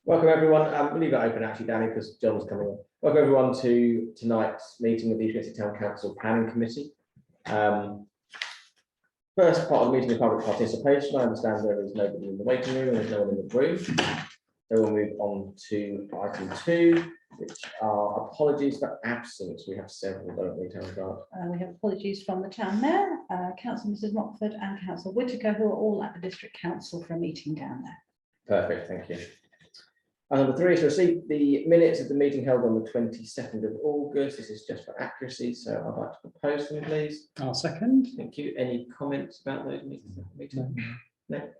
Welcome everyone. We'll leave it open actually, Danny, because John's coming on. Welcome everyone to tonight's meeting of the East Town Council Planning Committee. First part of the meeting is public participation. I understand there is nobody in the waiting room and there's no one in the room. So we'll move on to item 2, which are apologies for absence. We have several, don't we, Town Clerk? We have apologies from the Town Mayor, Councillor Mrs Mockford and Councillor Whitaker, who are all at the District Council for a meeting down there. Perfect, thank you. Number 3 is to receive the minutes of the meeting held on the 22nd of August. This is just for accuracy, so I'd like to propose them, please. I'll second. Thank you. Any comments about those meetings? No.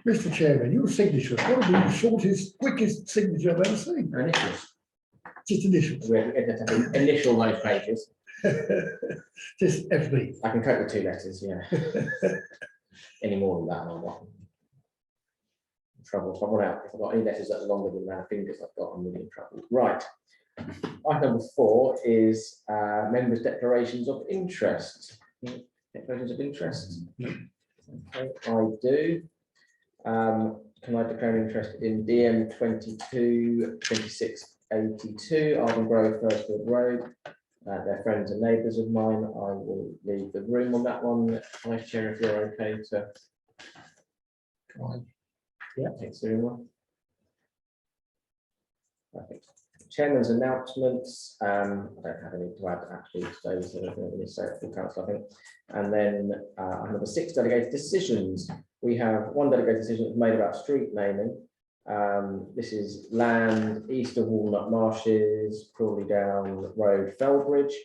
Mr. Chairman, your signature, what would be the shortest, quickest signature I've ever seen? Initials. Just initials. We have initial those pages. Just FB. I can cope with 2 letters, yeah. Any more than that, I'm not in trouble. If I've got any letters that are longer than the fingers I've got, I'm really in trouble. Right. Item number 4 is members' declarations of interest. Declarations of interest. Okay, I do. Can I declare an interest in DM 222682 Arden Grove, Thursfield Road? They're friends and neighbours of mine. I will leave the room on that one. Vice Chair, if you're okay to. Yeah, thanks very much. Perfect. Chairman's announcements. I don't have any to add actually today, so I'm going to say it for council, I think. And then number 6, delegated decisions. We have one delegated decision that's made about street naming. This is land east of Walnut Marshes, Crawley Down Road, Felbridge.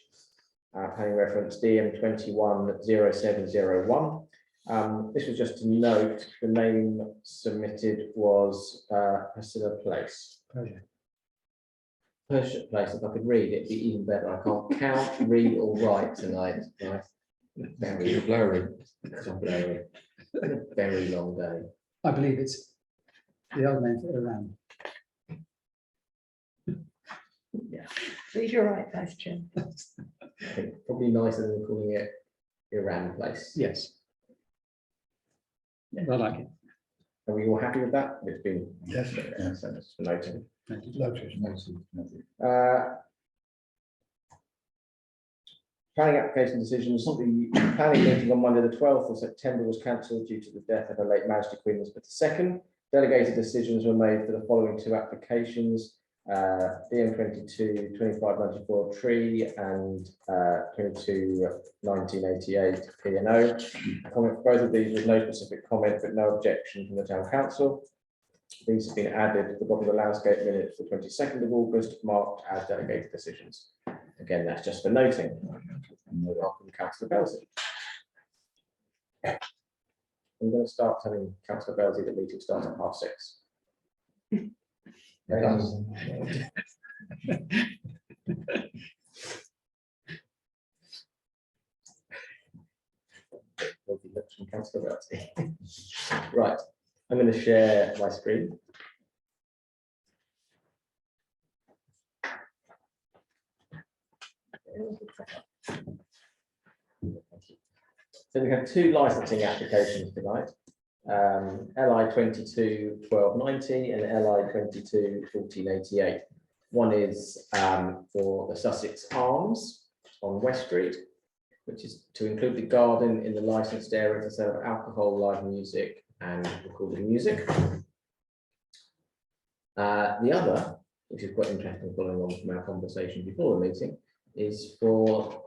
Planning reference DM 210701. This was just to note the name submitted was Priscilla Place. Persia Place. If I could read it, it'd be even better. I can't count, read, or write tonight. Right? Very blurry. Blurry. Very long day. I believe it's the other name for Iran. Yeah. Please, you're right, Vice Chair. I think probably nicer than calling it Iran Place. Yes. I like it. Are we all happy with that? It's been Yes. so that's for noting. Planning application decisions. The planning meeting on Monday the 12th of September was cancelled due to the death of the late Majesty Queen Elizabeth II. Delegated decisions were made for the following 2 applications. DM 222594 Tree and 221988 P&O. Comment for both of these with no specific comment but no objection from the Town Council. These have been added to the bottom of the landscape minutes for 22nd of August, marked as delegated decisions. Again, that's just for noting. Welcome, Councillor Belzy. I'm going to start telling Councillor Belzy the meeting starts at 6:30. Right, I'm going to share my screen. So we have 2 licensing applications tonight. LI 221290 and LI 221488. One is for the Sussex Arms on West Street, which is to include the garden in the licensed area to sell alcohol, live music, and recorded music. The other, which is quite interesting following on from our conversation before the meeting, is for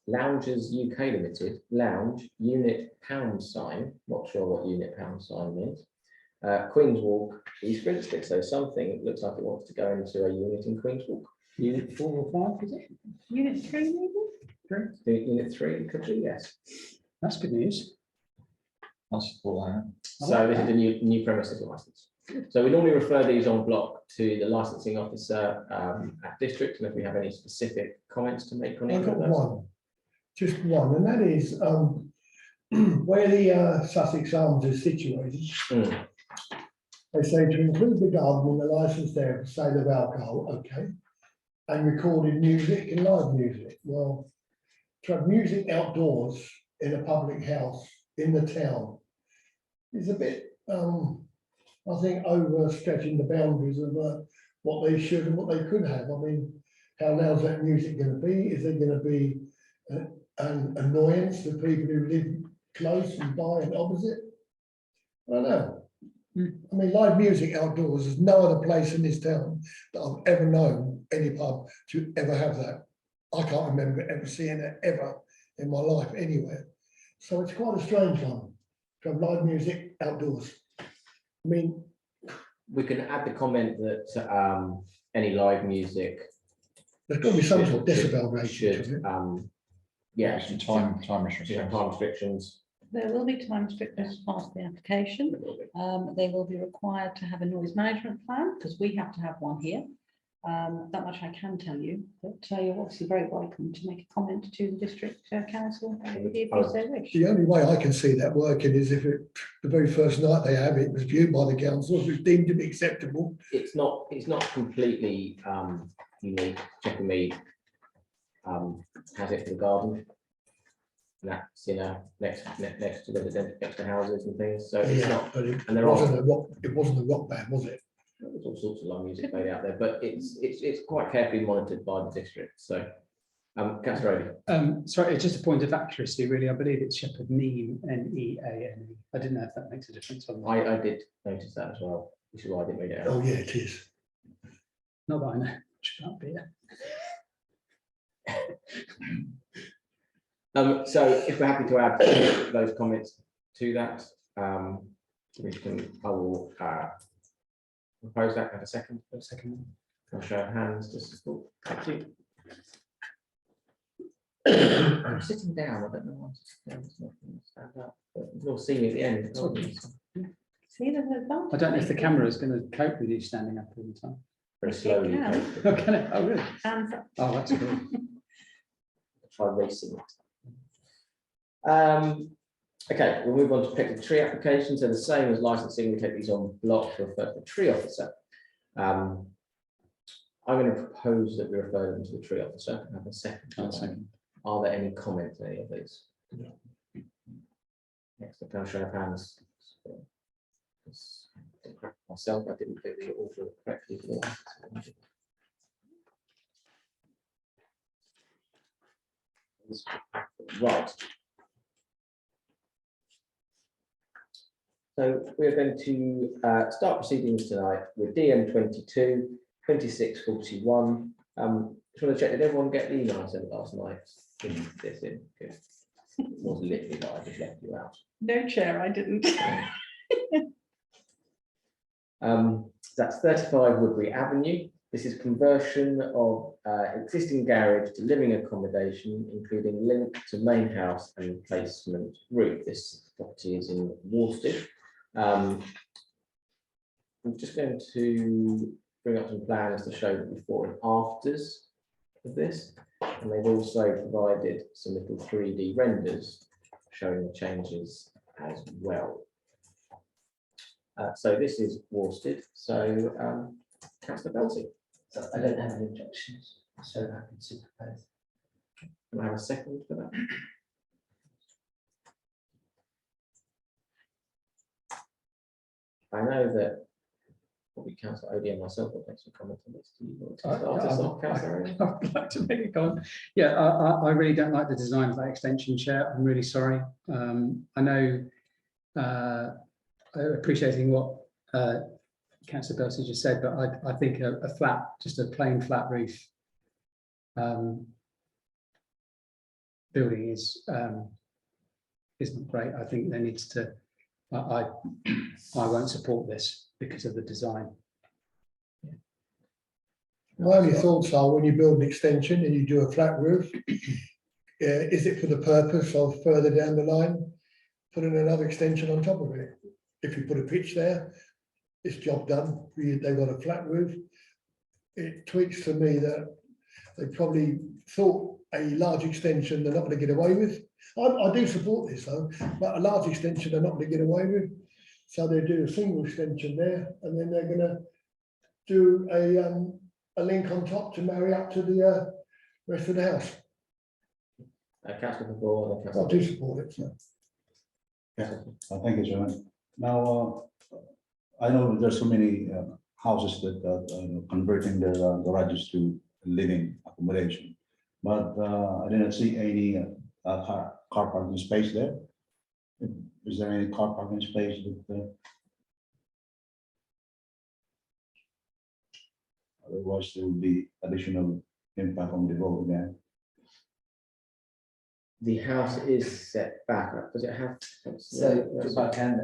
Loungers UK Limited, Lounge, unit £, not sure what unit £, means, Queen's Walk, East Grinstead. So something, it looks like it wants to go into a unit in Queen's Walk. Unit 4 or 5, is it? Unit 3, maybe? Unit 3 could be, yes. That's good news. I support that. So this is the new premises license. So we normally refer these en bloc to the licensing officer at district, and if we have any specific comments to make on I've either got of those. one, just one, and that is where the Sussex Arms is situated. Mm, They say to include the garden in the licence there for sale of alcohol, okay, and recorded music and live music. Well, to have music outdoors in a public house in the town is a bit, I think, overstretching the boundaries of what they should and what they could have. I mean, how loud's that music going to be? Is there going to be an annoyance to people who live close and by and opposite? I don't know. I mean, live music outdoors, there's no other place in this town that I've ever known any pub to ever have that. I can't remember ever seeing it ever in my life anywhere. So it's quite a strange one to have live music outdoors. I mean, we can add the comment that any live music there's got to be some sort of should- decibel rating to should, it. yeah, Some time time restrictions. restrictions. There will be time restrictions as part of the application. They will be required to have a noise management plan, because we have to have one here. That much I can tell you, but you're obviously very welcome to make a comment to the district council if you so wish. The only way I can see that working is if it, the very first night they have it was viewed by the council, if it's deemed to be acceptable. It's not completely unique. Checking me has it for the garden. And that's, you know, next to the next to houses and things. So it's not. But it And there are wasn't a rock band, was it? there's all sorts of live music played out there, but it's quite carefully monitored by the district. So, Councillor Odey. Sorry, it's just a point of accuracy, really. I believe it's Shepherd Neame, Neame. I didn't know if that makes a difference. I did notice that as well, which is why I didn't read it out. Oh, yeah, it is. Not that I know much about beer. So if we're happy to add those comments to that, we can, I will propose that. Have a second. I'll show of hands, just support. Thank you. I'm sitting down, I don't know why. It's not going to stand up, but you'll see me at the end. can't you? See, there's an advantage. I don't know if the camera is going to cope with you standing up all the time. Very slowly. can. hopefully. Oh, can it? Oh, really? Hands up. Oh, that's good. Try racing it. Okay, we'll move on to pick the tree application. So the same as licensing, we take these on block to refer to the tree officer. I'm going to propose that we refer them to the tree officer. Have a second. I'll second. Are there any comments on any of these? No. Next, the kind of show of hands. Myself, I didn't do the order correctly. Right. So we're going to start proceedings tonight with DM 22, 2641. Just want to check, did everyone get the email I sent last night? This in, good. It was literally that I just left you out. No, Chair, I didn't. That's 35 Woodbury Avenue. This is conversion of existing garage to living accommodation, including link to main house and replacement roof. This property is in Worsted. I'm just going to bring up some plans to show the before and afters of this. And they've also provided some little 3D renders showing the changes as well. So this is Worsted. So Councillor Belty. So I don't have any objections, so happy to propose. Can I have a second for that? I know that probably Councillor Odey and myself will make some comments on this. Do you want to start us off, Councillor Odey? I'd like to make a comment. Yeah, I really don't like the design of that extension, Chair. I'm really sorry. I know, appreciating what Councillor Belty just said, but I think a flat, just a plain flat roof building is not great. I think there needs to, I won't support this because of the design. My only thoughts are when you build an extension and you do a flat roof, is it for the purpose of further down the line, putting another extension on top of it? If you put a pitch there, it's job done, they've got a flat roof. It tweaks to me that they probably thought a large extension they're not going to get away with. I do support this though, but a large extension they're not going to get away with. So they do a single extension there, and then they're going to do a link on top to marry up to the rest of the house. Councillor Ball, and then I Councillor. do support it. So. Thank you, Chairman. Now, I know there's so many houses that are converting their garages to living accommodation, but I didn't see any car parking space there. Is there any car parking space that? Otherwise, there will be additional impact on the road again. The house is set back. Does it have? So if I can,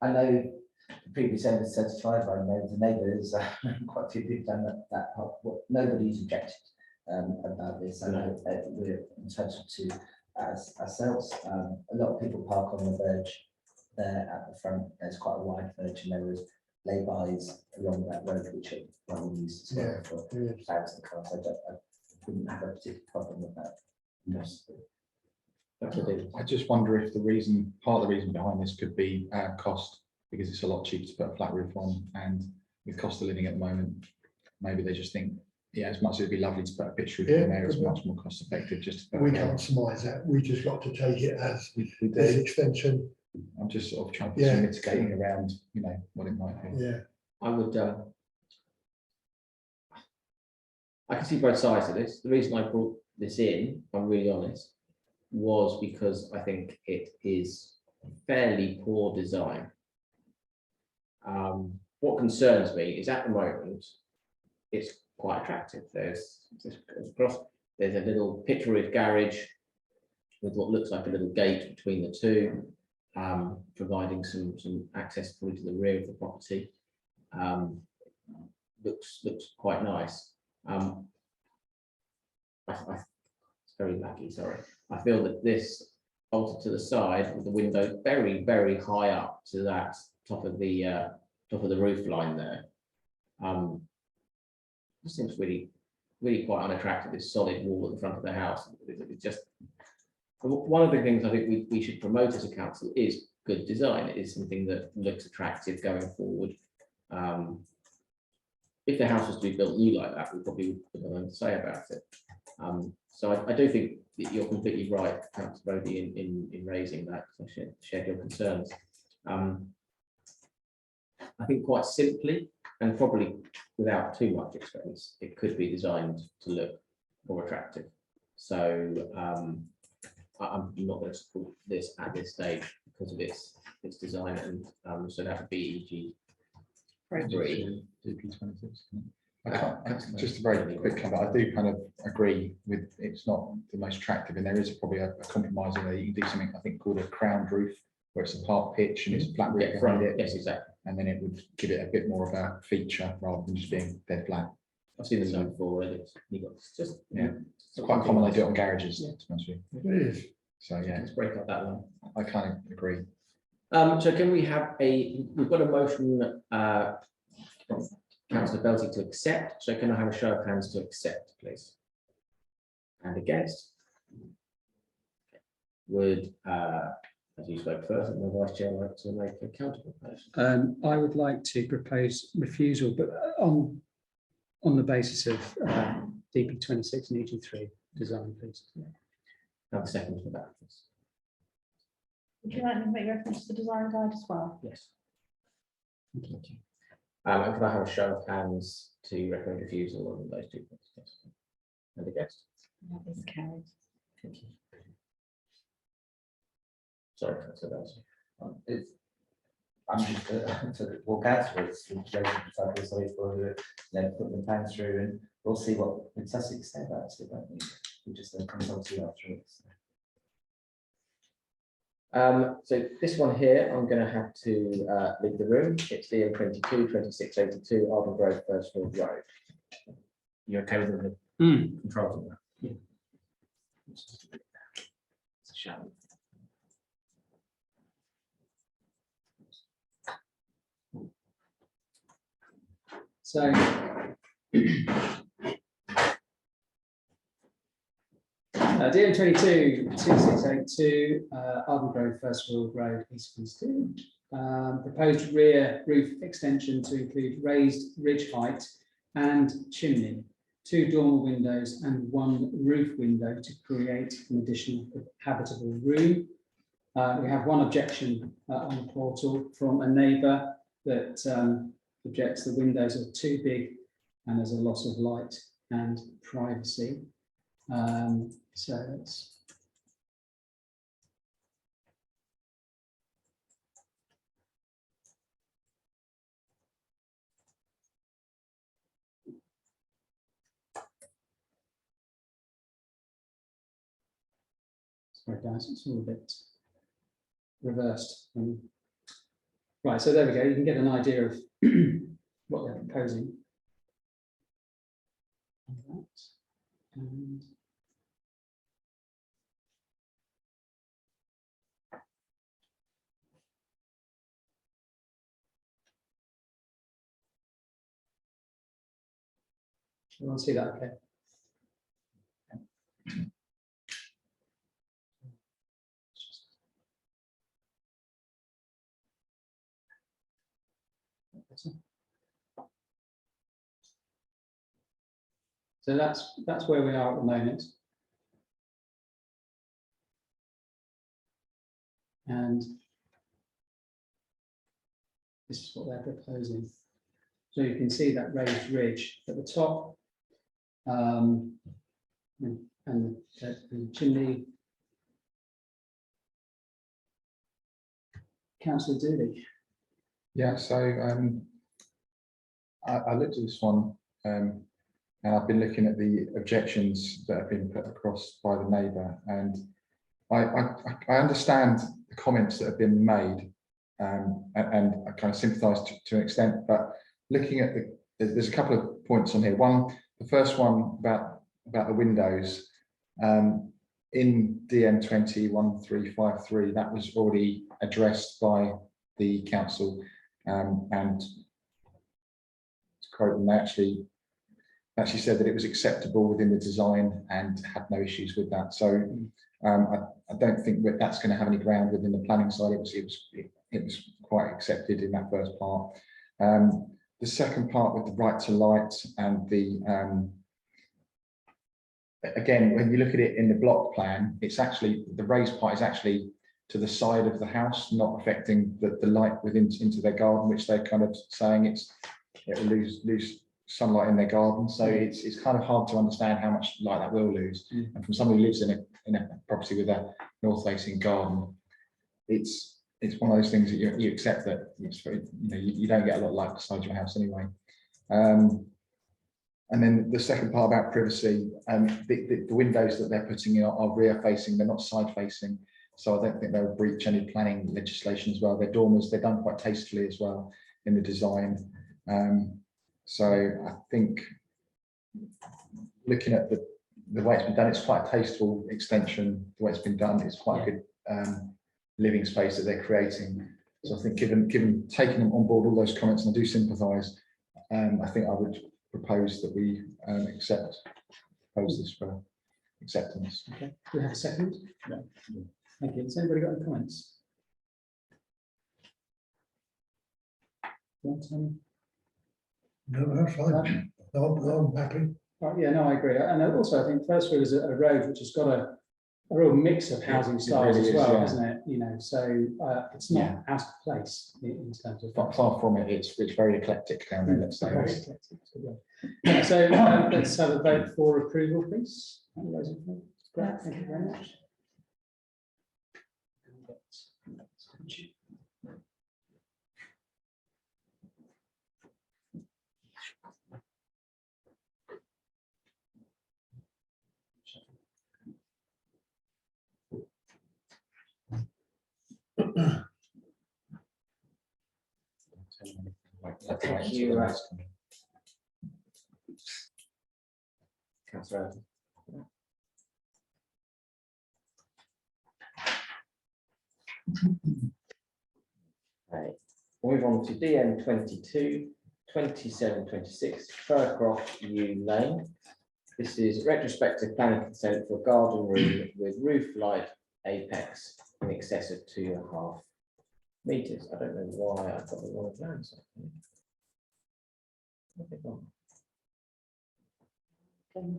I know the previous owner certified, I know the neighbours, quite a few people done that part. Nobody's objected about this. I know we're entitled to as ourselves. A lot of people park on the verge there at the front. There's quite a wide verge, and there is laybys along that road which are well used as well for thousands of cars. I wouldn't have a particular problem with that. Yes. I just wonder if part of the reason behind this could be cost, because it's a lot cheaper to put a flat roof on, and with cost of living at the moment, maybe they just think, yeah, as much as it'd be lovely to put a pitch roof Yeah, on there, it's could be. much more cost effective just to put. We can't surmise that. We just got to take it as We this do. extension. I'm just sort of trying to put some mitigating around, what it might be. Yeah. I would. I can see both sides of this. The reason I brought this in, if I'm really honest, was because I think it is fairly poor design. What concerns me is at the moment, it's quite attractive. There's a little pitch roof garage with what looks like a little gate between the two, providing some access through to the rear of the property. Looks quite nice. It's very laggy, sorry. I feel that this bolted to the side with the window very, very high up to that top of the roof line there. It seems really quite unattractive, this solid wall at the front of the house. It's just one of the things I think we should promote as a council is good design. It is something that looks attractive going forward. If the house was to be built new like that, we probably would have nothing to say about it. So I do think that you're completely right, Councillor Bodie, in raising that. I share your concerns. I think quite simply, and probably without too much expense, it could be designed to look more attractive. So I'm not going to support this at this stage because of its design, and so that would be EG 3. Just a very quick comment. I do kind of agree with it's not the most attractive, and there is probably a compromise in there. You can do something I think called a crowned roof, where it's a part pitch and it's flat roof Yeah, behind it. yes, exactly. And then it would give it a bit more of a feature rather than just being dead flat. I've seen them done before. And it's just It's quite common they do it on garages, to be honest with you. It is. So yeah, Let's break up that one. I kind of agree. So can we have we've got a motion from Councillor Belty to accept. So can I have a show of hands to accept, please? And against? Would, as you spoke first, and the Vice Chair like to make a counter proposal? I would like to propose refusal, but on the basis of DP 26 and EG3 design, please. Have a second for that, please. Would you like me to make reference to the design guide as well? Yes. Thank you. And can I have a show of hands to recommend refusal on those 2 points? Yes. And against? That is carried. Thank you. Sorry, Councillor Belty. I'm just walk out for it, sorry for putting the plans through, and we'll see what Sussex say about it, won't we? We'll just consult you afterwards. So this one here, I'm going to have to leave the room. It's DM 222682 Arden Grove First Field Road. You okay with the controls on that? It's a shame. So. DN 22-2682, Arden Grove, First World Road, East Grinstead. Proposed rear roof extension to include raised ridge height and chimney, 2 dormer windows and 1 roof window to create an additional habitable room. We have one objection on the portal from a neighbour that objects the windows are too big and there's a loss of light and privacy. So it's sorry guys, it's all a bit reversed. Right, so there we go. You can get an idea of what they're proposing. And you want to see that, okay? So that's where we are at the moment. And this is what they're proposing. So you can see that raised ridge at the top, and the chimney. Councillor Dooley. Yeah, so I looked at this one and I've been looking at the objections that have been put across by the neighbour, and I understand the comments that have been made, and I kind of sympathise to an extent, but looking at there's a couple of points on here. One, the first one about the windows, in DN 20-1353, that was already addressed by the council, and to quote them, they actually said that it was acceptable within the design and had no issues with that. So I don't think that that's going to have any ground within the planning side. It was quite accepted in that first part. The second part with the right to light and the again, when you look at it in the block plan, it's actually the raised part is actually to the side of the house, not affecting the light into their garden, which they're kind of saying it will lose sunlight in their garden. So it's kind of hard to understand how much light that will lose. And from someone who lives in a property with a north-facing garden, it's one of those things that you accept that it's very, you don't get a lot of light beside your house anyway. And then the second part about privacy, the windows that they're putting in are rear facing, they're not side facing. So I don't think they'll breach any planning legislation as well. They're dormers, they're done quite tastefully as well in the design. So I think looking at the way it's been done, it's quite a tasteful extension. The way it's been done, it's quite a good living space that they're creating. So I think given taking them on board all those comments, and I do sympathise, I think I would propose that we propose this for acceptance. Okay, do we have a second? No. Thank you. Has anybody got any comments? No, that's fine. No, I'm happy. Right, yeah, no, I agree. And also I think Firstfield is a road which has got a real mix of housing styles really as is, well, yeah. isn't it? So it's not out of place in terms of Far from it, it's very eclectic down there, let's say. Very eclectic. Yeah, so let's have a vote for approval, please. All those in favour? Great, thank you very much. Thank you, Councillor Adams. Okay, move on to DM 22, 27, 26, Furcroft U Lane. This is retrospective planning consent for a garden room with roof light apex in excess of 2.5 meters. I don't know why I've got the wrong plans.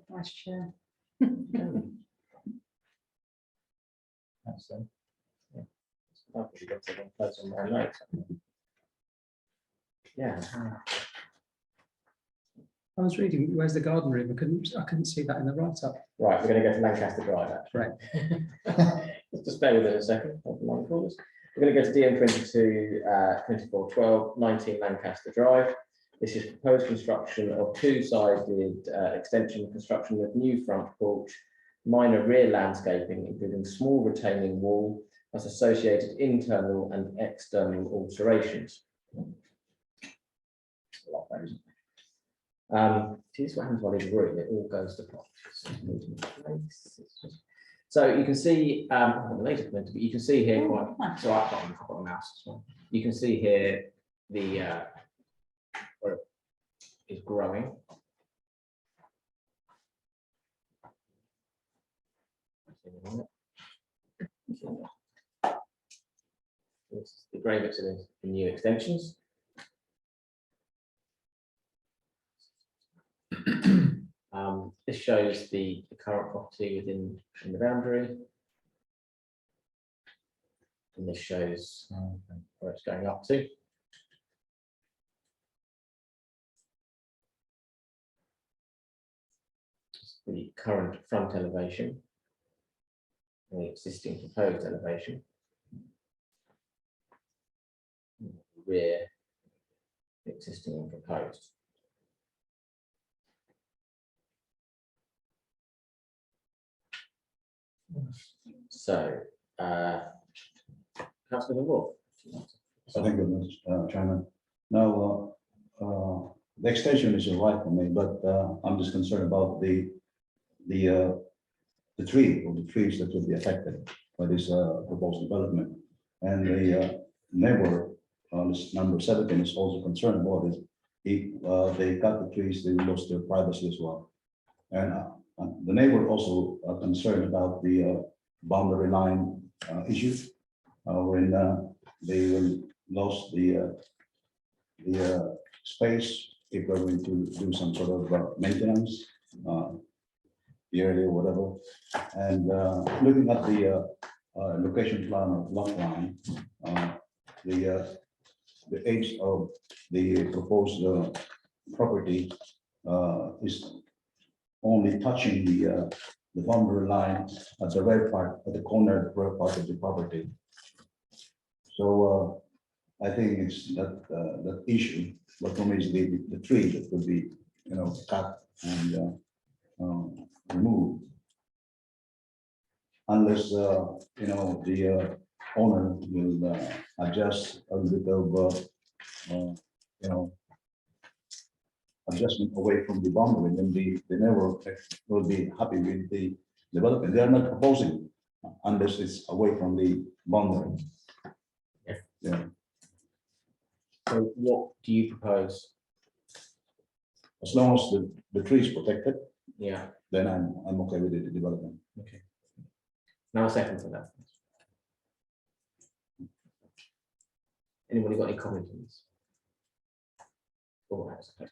Vice Chair. That's yeah. I've actually got the wrong place on my notes. Yeah. I was reading, where's the garden room? I couldn't see that in the write-up. Right, we're going to go to Lancaster Drive. Actually. Right. Just bear with us a second. We're going to go to DM 22, 2412, 19 Lancaster Drive. This is proposed construction of two-sided extension construction with new front porch, minor rear landscaping, including small retaining wall, plus associated internal and external alterations. See, this is what happens while in room, it all goes to pot. So you can see, you can see here quite, so I've got a mouse as well. You can see here the where it is growing. This is the grey bits of the new extensions. This shows the current property within the boundary. And this shows where it's going up to. The current front elevation. And the existing proposed elevation. Rear existing and proposed. So, Councillor Wolf. Thank you, Mr. Chairman. Now, the extension is right for me, but I'm just concerned about the tree or the trees that will be affected by this proposed development. And the neighbor, this number 17, is also concerned about it. They cut the trees, they lost their privacy as well. And the neighbor also concerned about the boundary line issue, when they will lose the space if we're going to do some sort of maintenance, yearly or whatever. And looking at the location plan of lot line, the age of the proposed property is only touching the boundary line at the red part, at the corner red part of the property. So I think it's that issue. What for me is the tree that will be, cut and removed, unless the owner will adjust a little bit of adjustment away from the boundary, then the neighbor will be happy with the development. They are not proposing unless it's away from the boundary. Yeah. So what do you propose? As long as the tree is protected, Yeah. then I'm okay with the development. Okay. Now a second for that. Anybody got any comment on this?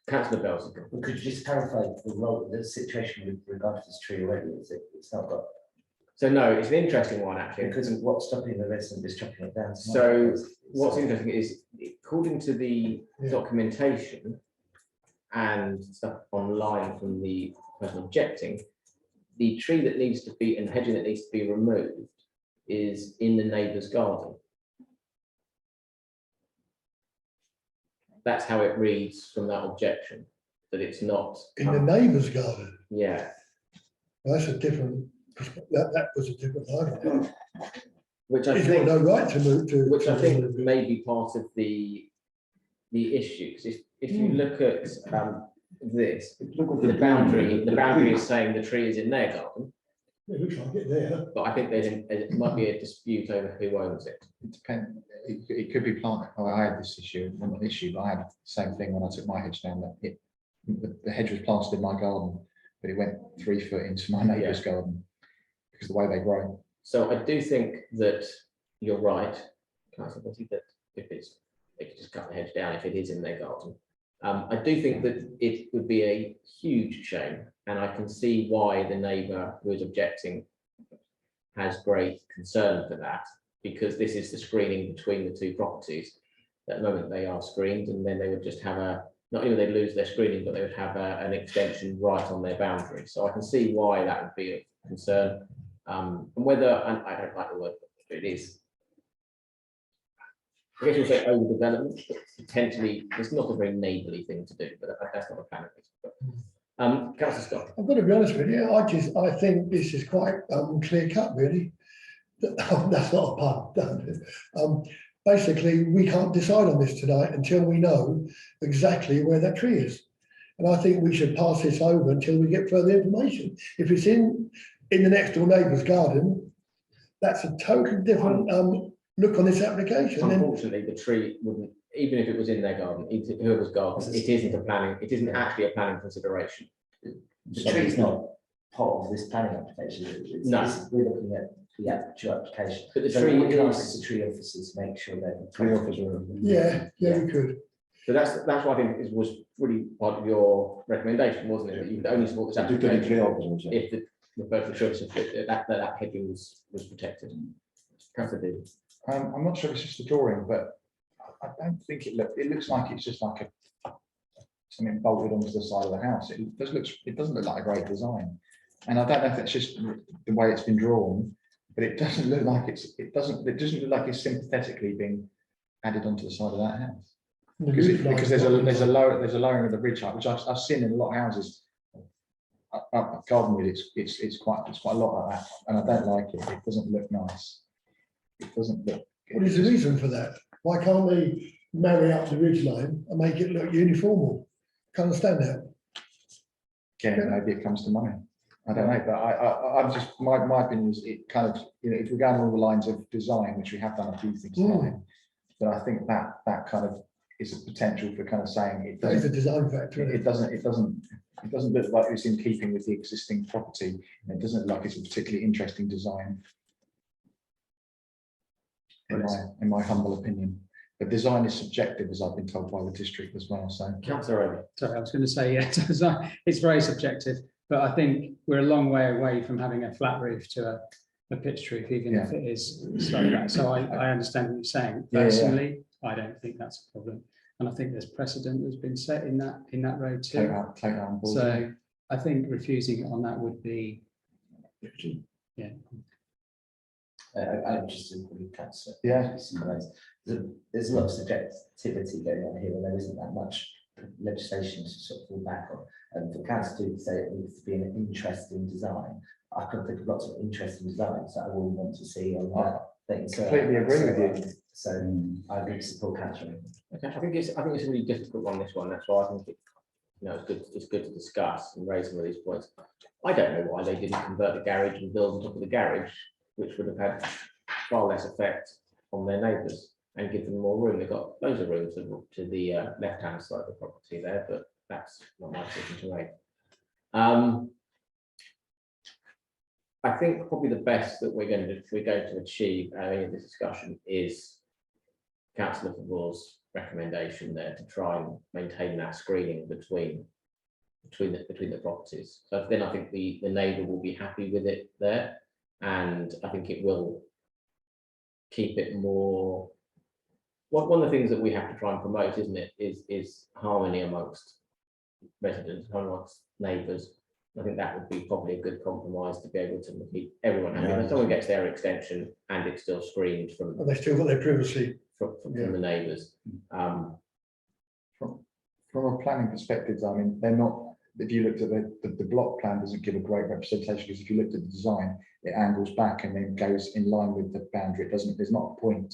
Councillor Bells. Well, could you just clarify the role, the situation with regard to this tree already? Is it's not got, So no, it's an interesting one actually. because of what's stopping the resident is chopping it down? So what's interesting is, according to the documentation and stuff online from the person objecting, the tree that needs to be, and hedging that needs to be removed is in the neighbour's garden. That's how it reads from that objection, that it's not. In the neighbour's garden. Yeah, That's a different, that was a different argument. which I He's got think, no right to move to. which I think may be part of the issue. 'Cause if you look at this, Look at the boundary is saying the tree is in their garden. It looks like it there. but I think it might be a dispute over who owns it. It depends, it could be planted. I had this issue, well, not an issue, but I had the same thing when I took my hedge down, that the hedge was planted in my garden, but it went 3 foot into my neighbour's garden because of the way they grow. So I do think that you're right, Councillor Whitty, that if they could just cut the hedge down if it is in their garden. I do think that it would be a huge shame, and I can see why the neighbour who is objecting has great concern for that, because this is the screening between the two properties. At the moment they are screened, and then they would just have not only would they lose their screening, but they would have an extension right on their boundary. So I can see why that would be of concern. And whether, and I don't like the word, but it is, I guess you'll say overdevelopment, but potentially it's not a very neighbourly thing to do, but that's not a plan. Councillor Scott. I've got to be honest with you, I think this is quite clear cut, really. That's not a pun. Basically, we can't decide on this tonight until we know exactly where that tree is. And I think we should pass this over until we get further information. If it's in the next door neighbour's garden, that's a totally different look on this application. Unfortunately, the tree wouldn't, even if it was in their garden, whoever's garden, it isn't actually a planning consideration. The tree's not part of this planning application. No. We're looking at the actual application. But the So tree we can is, ask the tree officers to make sure that. Tree officer. Yeah, we could. so that's what I think was really part of your recommendation, wasn't it? That you would only support this Particularly tree application officer. if the personal choice of that hedging was protected. Councillor Dean. I'm not sure if it's just a drawing, but I don't think it looks like it's just like something bolted onto the side of the house. It doesn't look like a great design. And I don't know if it's just the way it's been drawn, but it doesn't look like it doesn't look like it's sympathetically being added onto the side of that house. Because there's a lowering of the ridge height, which I've seen in a lot of houses up Gardenwood. It's quite a lot like that, and I don't like it. It doesn't look nice. It doesn't look. What is the reason for that? Why can't they marry up the ridge line and make it look uniform? Can't understand that. Again, maybe it comes to money. I don't know, but I'm just my opinion is it kind of, if we're going along the lines of design, which we have done a few things tonight, then I think that kind of is a potential for kind of saying it That is a doesn't. design factor. It doesn't look like it's in keeping with the existing property. And it doesn't look like it's a particularly interesting design. In my humble opinion, but design is subjective, as I've been told by the district as well. So, Councillor Owen. Sorry, I was going to say, yeah, it's very subjective, but I think we're a long way away from having a flat roof to a pitched roof, even if it is slightly back. So I understand what you're saying. Personally, I don't think that's a problem. And I think there's precedent that's been set in that road too. take that on board. So I think refusing it on that would be, yeah. I'm just with councillor. Yeah. There's a lot of subjectivity going on here, and there isn't that much legislation to sort of fall back on. And for council to say it needs to be an interesting design, I can think of lots of interesting designs that I will want to see on that thing. So completely agree with you. So I would support councillor. Okay, I think it's a really difficult one, this one. That's why I think it's good to discuss and raise some of these points. I don't know why they didn't convert the garage and build on top of the garage, which would have had far less effect on their neighbours and give them more room. They've got loads of room to the left-hand side of the property there, but that's not my decision to make. I think probably the best that we're going to achieve in this discussion is Councillor Favour's recommendation there to try and maintain that screening between the properties. So then I think the neighbour will be happy with it there. And I think it will keep it more. One of the things that we have to try and promote, isn't it, is harmony amongst residents, amongst neighbours. I think that would be probably a good compromise to be able to keep everyone happy. If someone gets their extension and it's still screened from And they still got their privacy. from the neighbours. From a planning perspective, I mean, they're not. If you looked at the block plan, doesn't give a great representation, because if you looked at the design, it angles back and then goes in line with the boundary. It doesn't. There's not a point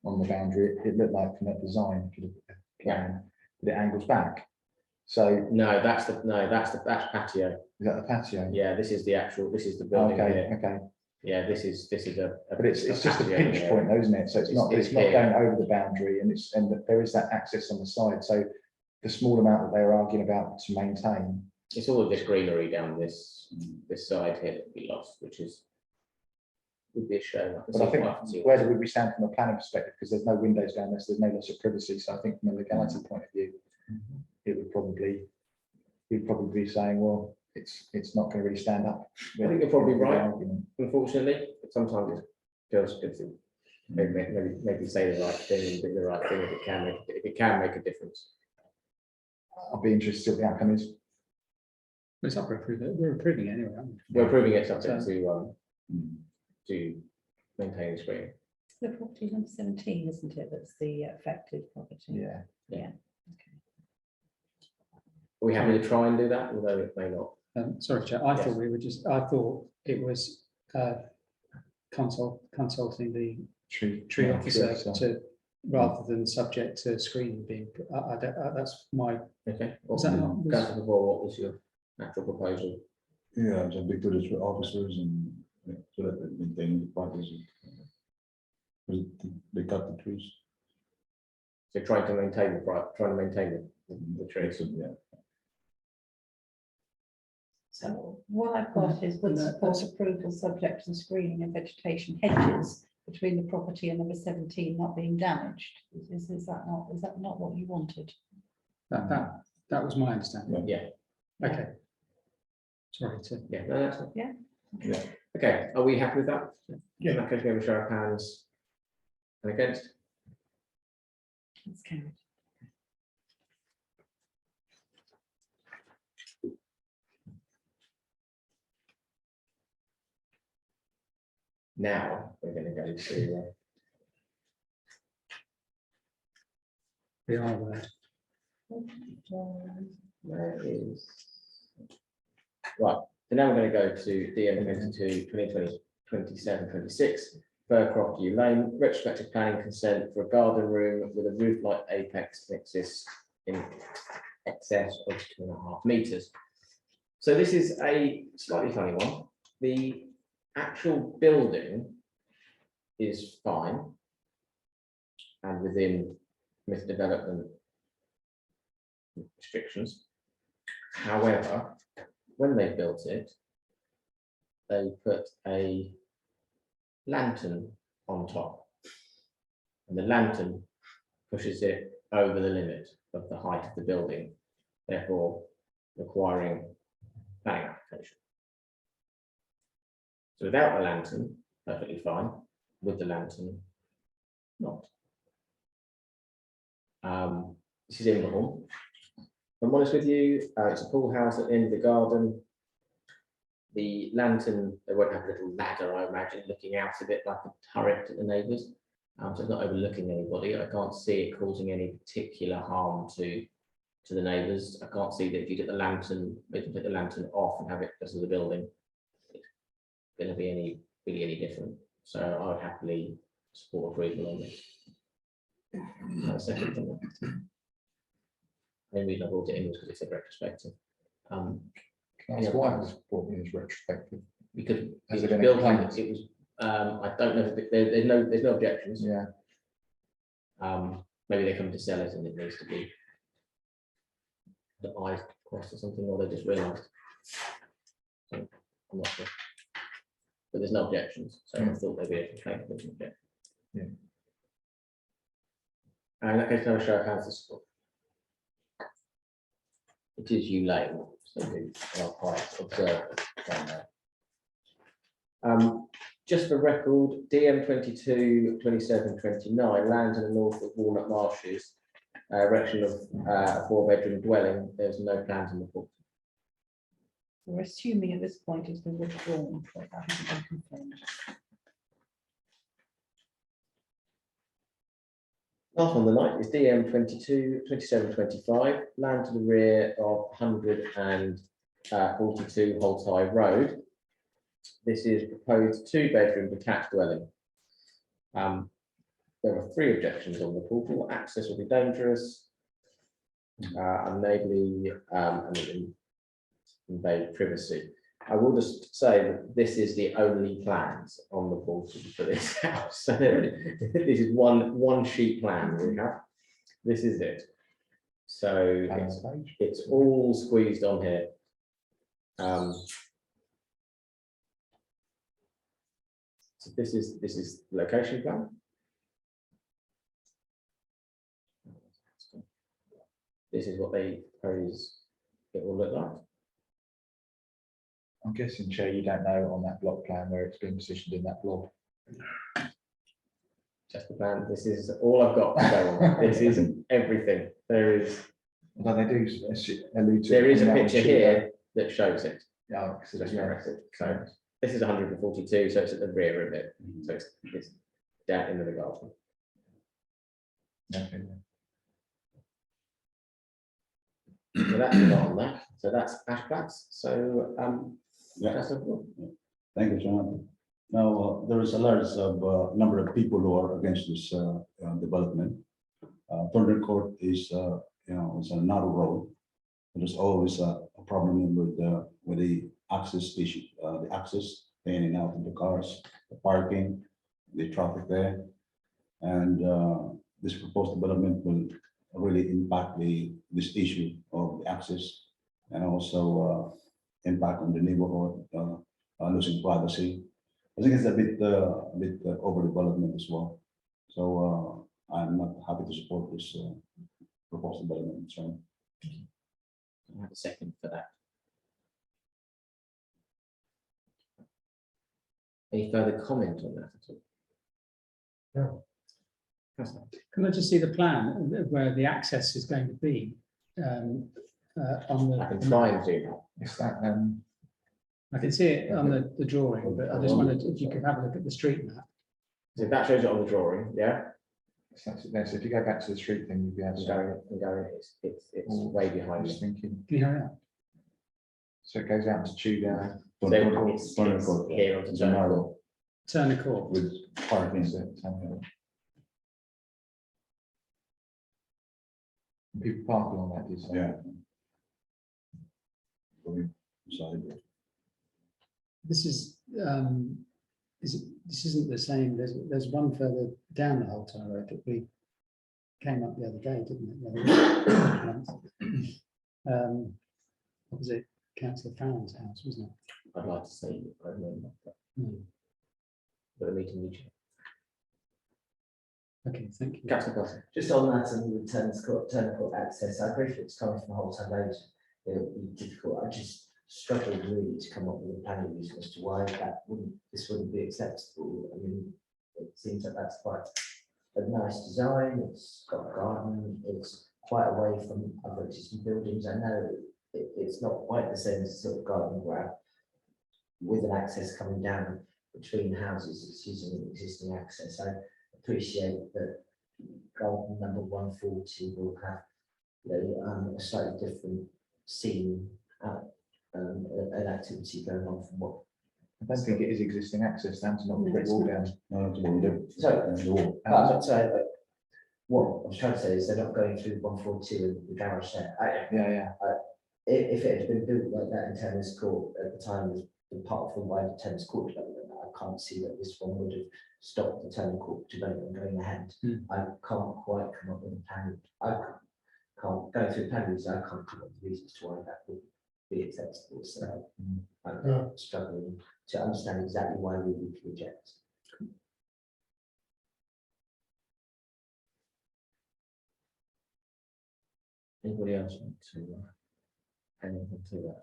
on the boundary. It looked like from that design, if you look at the plan, but it angles back. So No, that's patio. Is that the patio? Yeah, this is the actual, this is the building Okay, here. okay. Yeah, this is a. But it's just a patio pinch area. point though, isn't it? So it's not, It's it's not here. going over the boundary and that there is that access on the side. So the small amount that they were arguing about to maintain. It's all of this greenery down this side here that would be lost, which is would be a shame. can But see I think why, can see where why. do we stand from a planning perspective? Because there's no windows down there, so there's no loss of privacy. So I think from a legality point of view, it would probably, we'd probably be saying, well, it's not going to really stand up. I think you're probably with the right. argument. Unfortunately, but sometimes it feels good to maybe say the right thing and do the right thing if it can make a difference. I'll be interested to see what the outcome is. It's not for approval, we're approving it anyway, aren't we? We're approving it subject So- to maintain the screen. The property number 17, isn't it? That's the affected property. Yeah. Okay. Are we happy to try and do that, although it may not? Sorry, Chair, I Yes. thought we were just, I thought it was consulting the tree officer to, rather than subject to screening being, I don't, that's my, Okay. is that not? Councillor Paul, what was your actual proposal? Yeah, it's a big to the officers and so that they maintain the privacy. They cut the trees. So trying to maintain the trees. Yeah. So what I've got is would support approval subject to the screening and vegetation hedges between the property and number 17 not being damaged. Is that not what you wanted? That was my understanding. Yeah, Okay. Sorry to. yeah, no, that's fine. Yeah. Yeah. Okay, are we happy with that? Yeah. In that case, we have a show of hands. And against? It's carried. Now, we're going to go to, The R word. where is? Right, so now we're going to go to DM 22, 2020, 27, 26, Burcroft U Lane, retrospective planning consent for a garden room with a roof light apex exists in excess of 2.5 meters. So this is a slightly funny one. The actual building is fine and within with development restrictions. However, when they built it, they put a lantern on top, and the lantern pushes it over the limit of the height of the building, therefore requiring planning application. So without the lantern, perfectly fine. With the lantern, not. This is Inverhorn. If I'm honest with you, it's a pool house at the end of the garden. The lantern, they won't have a little ladder, I imagine, looking out a bit like a turret at the neighbours. So it's not overlooking anybody. I can't see it causing any particular harm to the neighbours. I can't see that if you get the lantern, we can put the lantern off and have it as the building, it's going to be really any different. So I would happily support approval on this. Second thing. The only reason I brought it in was because it's a retrospective. Can I ask why it was brought in as retrospective? Because Has it there was been built any on, complaints? it was, I don't know, if there's no objections. Yeah. Maybe they come to sell it and it needs to be the eyes crossed or something, or they just realised. So, I'm not sure. But there's no objections, so I thought there'd be a complaint. There's an objection. Yeah. And in that case, I'll show of hands to support. It is U Lane, so we are quite observant down there. Just for record, DM 22, 27, 29, land to the north of Walnut Marshes, erection of a 4-bedroom dwelling. There's no plans in the book. We're assuming at this point it's been withdrawn, but that hasn't been confirmed. Last on the night is DM 22, 27, 25, land to the rear of 142 Holts High Road. This is proposed 2-bedroom detached dwelling. There are 3 objections on the portal. Access will be dangerous, unneighbourly, and invade privacy. I will just say that this is the only plans on the portal for this house. So this is one sheet plan we have. This is it. So it's all squeezed on here. So this is location plan. This is what they propose it will look like. I'm guessing, Chair, you don't know on that block plan where it's been positioned in that block. Just the plan. This is all I've got to go on. This isn't everything. There is Although they do allude to. there it is a coming out picture on here that shows it. Yeah, So that's corrected. So this is 142, so it's at the rear of it. So it's down into the garden. okay. So that's not on that. So that's Ash Flats. So Yeah. that's a Thank you, Jonathan. Now, there is a large number of people who are against this development. Thorndon Court is, it's a narrow road. There's always a problem with the access issue, the access in and out of the cars, the parking, the traffic there. And this proposed development will really impact this issue of the access and also impact on the neighborhood, losing privacy. I think it's a bit overdevelopment as well. So I'm not happy to support this proposed development. So I have a second for that. Any further comment on that at all? No. Councillor. Can I just see the plan of where the access is going to be on I can the? try and do that. Is that I can see it on the drawing, but I just wondered if you could have a look at the street map. So that shows it on the drawing, yeah. that's it there? So if you go back to the street thing, you'll be able And to. going, it's Oh, way I behind was me. thinking, Can you hurry up? so it goes out to Tudor. So it's here onto it's a Turner narrow Court. Turner Court. with parking. Is it, people park along that, is Yeah. Going inside there. This is this isn't the same. There's one further down the whole Turner Road that we came up the other day, didn't it? The other month. Opposite Councillor Farron's house, wasn't it? I'd like to say, I remember, Hmm. but the meeting we check. Okay, thank you. Councillor Gossett. Just on that and the Turner Court access, I agree if it's coming from Holton Road, it would be difficult. I just struggled really to come up with a planning reason as to why this wouldn't be acceptable. I mean, it seems that that's quite a nice design. It's got a garden. It's quite away from other existing buildings. I know it's not quite the same as sort of garden grab with an access coming down between houses. It's using an existing access. I appreciate that garden number 140 will have a slightly different scene, an activity going on from what. I don't think it is existing access, down to not the brick wall down. No, it's all different. So- The wall. I'm sorry, but what I was trying to say is they're not going through 142 and the garage there. Yeah. If it had been built like that in tennis court at the time as part of the wider tennis court development, I can't see that this one would have stopped the tennis court development going ahead. I can't quite come up with a plan. I can't go through plans. I can't come up with reasons to why that would be acceptable. So I'm struggling to understand exactly why we would reject. Anybody else want to add anything to that?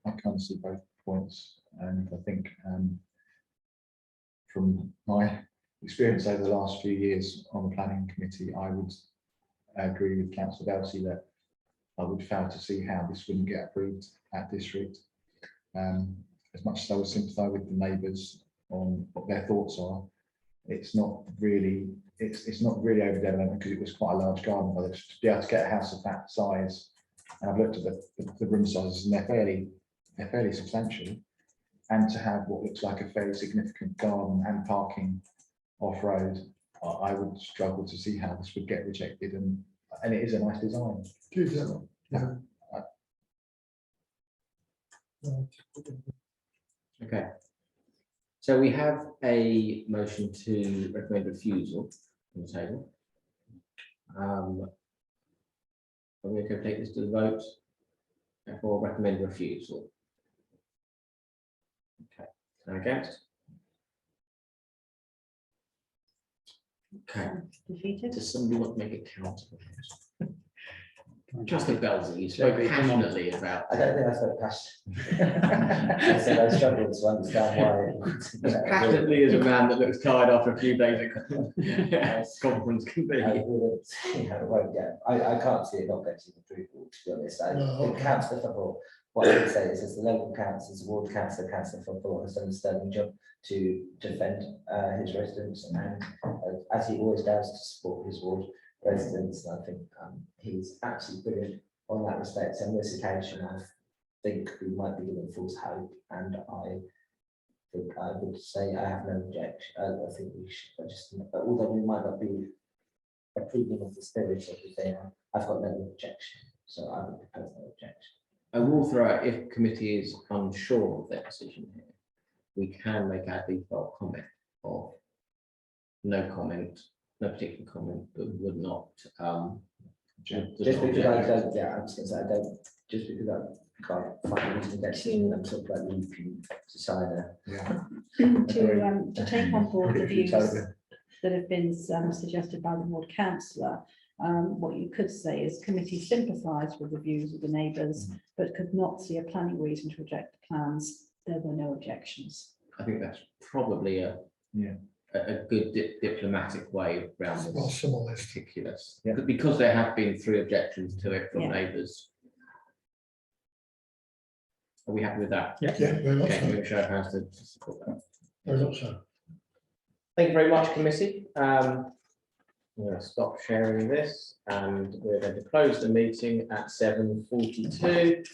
I kind of see both points, and I think from my experience over the last few years on the planning committee, I would agree with Councillor Belsey that I would fail to see how this wouldn't get approved at district. As much as I would sympathise with the neighbours on what their thoughts are, it's not really overdevelopment because it was quite a large garden. But to be able to get a house of that size, and I've looked at the room sizes, and they're fairly substantial, and to have what looks like a fairly significant garden and parking off road, I would struggle to see how this would get rejected. And it is a nice design. Okay. So we have a motion to recommend refusal on the table. Are we going to take this to the vote? Therefore, recommend refusal. Okay, and against? Okay, Defeated. does somebody want to make it count? Trustee Belzy, you Toby, spoke come on. passionately about. I don't think I spoke passionately. I said I struggled to understand why. As passionately as a man that looks tired after a few days at I conference can be. wouldn't, it won't get, I can't see it not getting approval, to be honest. I No, think okay. councillor Football, what I would say is, as the local council, as a ward councillor, councillor Football has done a sterling job to defend his residents, and as he always does, to support his ward residents. And I think he's absolutely brilliant on that respect. And this occasion, I think we might be given false hope, and I think I would say I have no objection. I think we should just, although we might not be approving of the spirit of the thing, I've got no objection. So I would propose no objection. I will throw out, if committee is unsure of their decision here, we can make our default comment of no comment, no particular comment, but would not. Just because I don't, yeah, I was gonna say, I don't, just because I can't find a reason to get to, I'm sort of like looking to sign a. To take on board the views Totally. that have been suggested by the ward councillor, what you could say is committee sympathise with the views of the neighbours, but could not see a planning reason to reject the plans. There were no objections. I think that's probably a good diplomatic way around Well, this summarised. particulars. Yeah. But because there have been 3 objections to it from Yeah. neighbours. Are we happy with that? Yeah, very much Okay, so, we show of hands to support that. very much so. Thank you very much, committee. I'm going to stop sharing this and we're going to close the meeting at 7:42.